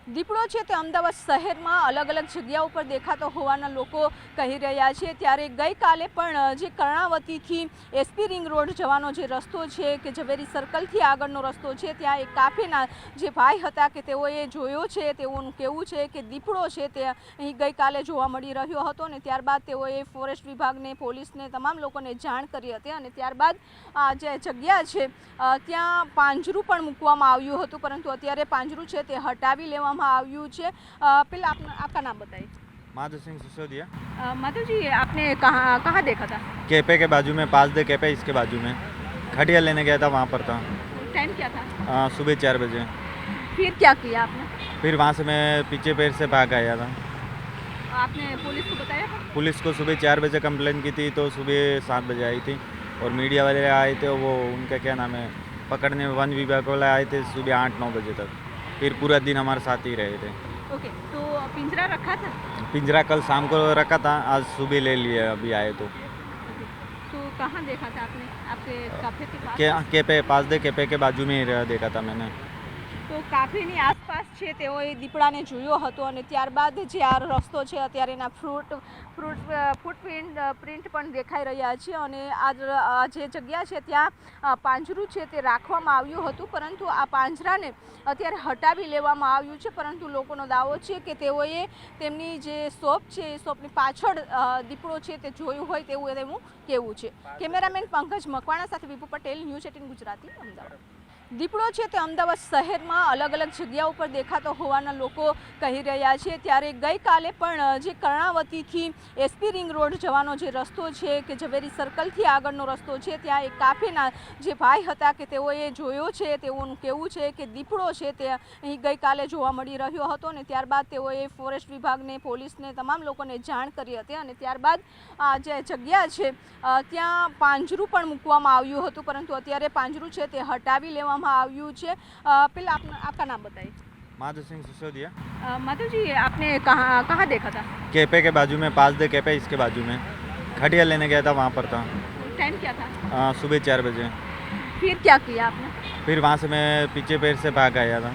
દીપડો છે તે અમદાવાદ શહેરમાં અલગ અલગ જગ્યાઓ પર દેખાતો હોવાના લોકો કહી રહ્યા છે। ત્યારે ગઈકાલે પણ જે કર્ણાવતીથી એસપી રિંગ રોડ જવાનો જે રસ્તો છે કે ઝવેરી સર્કલથી આગળનો રસ્તો છે, ત્યાં એક કાફેના જે ભાઈ હતા કે તેઓએ જોયો છે, તેઓનું કહેવું છે કે દીપડો છે તે અહીં ગઈકાલે જોવા મળી રહ્યો હતો અને ત્યારબાદ તેઓએ ફોરેસ્ટ વિભાગને, પોલીસને, તમામ લોકોને જાણ કરી હતી અને ત્યારબાદ આ જે જગ્યા છે ત્યાં પાંજરું પણ મૂકવામાં આવ્યું હતું, પરંતુ અત્યારે પાંજરું છે તે હટાવી લેવામાં આવ્યું છે। पहले आपका नाम बताइए। माधव सिंह सिसोदिया। माधव जी, आपने कहाँ देखा था? कैफे के बाजू में, पास दे कैफे इसके बाजू में खटिया लेने गया था, वहाँ पर था। टाइम क्या था? सुबह 4 बजे। फिर क्या किया आपने? फिर वहाँ से मैं पीछे पैर से भाग आया था। आपने पुलिस को बताया था? पुलिस को सुबह 4 बजे कंप्लेन की थी, तो सुबह 7 बजे आई थी और मीडिया वाले आए थे, वो उनका क्या नाम है, पकड़ने वन विभाग वाले आए थे सुबह 8-9 बजे तक। फिर पूरा दिन हमारे साथ ही रहे थे। ओके, तो पिंजरा रखा था? पिंजरा कल शाम को रखा था, आज सुबह ले लिया, अभी आए तो। तो कहाँ देखा था आपने? आपके काफे के पास? कैफे, पास दे कैफे के बाजू में ही देखा था मैंने। તો કાફેની આસપાસ છે તેઓએ દીપડાને જોયો હતો અને ત્યારબાદ જે આ રસ્તો છે અત્યારે એના ફૂટપ્રિન્ટ પણ દેખાઈ રહ્યા છે અને આ જે જગ્યા છે ત્યાં પાંજરું છે તે રાખવામાં આવ્યું હતું, પરંતુ આ પાંજરાને અત્યારે હટાવી લેવામાં આવ્યું છે। પરંતુ લોકોનો દાવો છે કે તેઓએ તેમની જે શોપ છે એ શોપની પાછળ દીપડો છે તે જોયું હોય તેવું તેમનું કહેવું છે। કેમેરામેન પંકજ મકવાણા સાથે વિપુ પટેલ, ન્યૂઝ 18 ગુજરાતી, અમદાવાદ। દીપડો છે તે અમદાવાદ શહેરમાં અલગ અલગ જગ્યાઓ પર દેખાતો હોવાના લોકો કહી રહ્યા છે। ત્યારે ગઈકાલે પણ જે કર્ણાવતીથી એસપી રિંગ રોડ જવાનો જે રસ્તો છે કે ઝવેરી સર્કલથી આગળનો રસ્તો છે, ત્યાં એક કાફેના જે ભાઈ હતા કે તેઓએ જોયો છે, તેઓનું કહેવું છે કે દીપડો છે તે અહીં ગઈકાલે જોવા મળી રહ્યો હતો અને ત્યારબાદ તેઓએ ફોરેસ્ટ વિભાગને, પોલીસને, તમામ લોકોને જાણ કરી હતી અને ત્યારબાદ આ જે જગ્યા છે ત્યાં પાંજરું પણ મૂકવામાં આવ્યું હતું, પરંતુ અત્યારે પાંજરું છે તે હટાવી લેવામાં આવ્યું છે। पहले आपका नाम बताइए। माधव सिंह सिसोदिया। माधव जी, आपने कहाँ देखा था? कैफे के बाजू में, पास दे कैफे इसके बाजू में खटिया लेने गया था, वहाँ पर था। टाइम क्या था? सुबह 4 बजे। फिर क्या किया आपने? फिर वहाँ से मैं पीछे पैर से भाग आया था।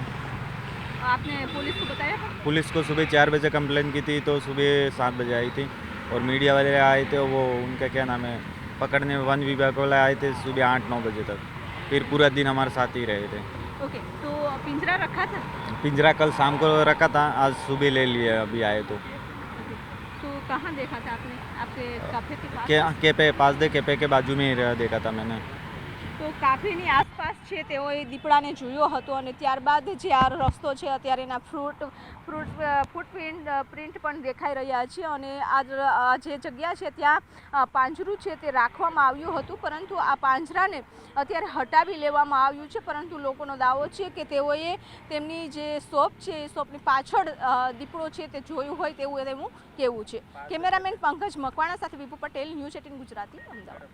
आपने पुलिस को बताया था? पुलिस को सुबह 4 बजे कंप्लेन की थी, तो सुबह 7 बजे आई थी और मीडिया वाले आए थे, वो उनका क्या नाम है, पकड़ने वन विभाग वाले आए थे सुबह 8-9 बजे तक। फिर पूरा दिन हमारे साथ ही रहे थे। ओके, तो पिंजरा रखा था? पिंजरा कल शाम को रखा था, आज सुबह ले लिया, अभी आए तो। तो कहाँ देखा था आपने? आपके काफे के पास? कैफे, पास दे कैफे के बाजू में ही देखा था मैंने। તો કાફેની આસપાસ છે તેઓએ દીપડાને જોયો હતો અને ત્યારબાદ જે આ રસ્તો છે અત્યારે એના ફૂટપ્રિન્ટ પણ દેખાઈ રહ્યા છે અને આ જે જગ્યા છે ત્યાં પાંજરું છે તે રાખવામાં આવ્યું હતું, પરંતુ આ પાંજરાને અત્યારે હટાવી લેવામાં આવ્યું છે। પરંતુ લોકોનો દાવો છે કે તેઓએ તેમની જે શોપ છે એ શોપની પાછળ દીપડો છે તે જોયું હોય તેવું તેમનું કહેવું છે। કેમેરામેન પંકજ મકવાણા સાથે વિપુ પટેલ, ન્યૂઝ 18 ગુજરાતી, અમદાવાદ।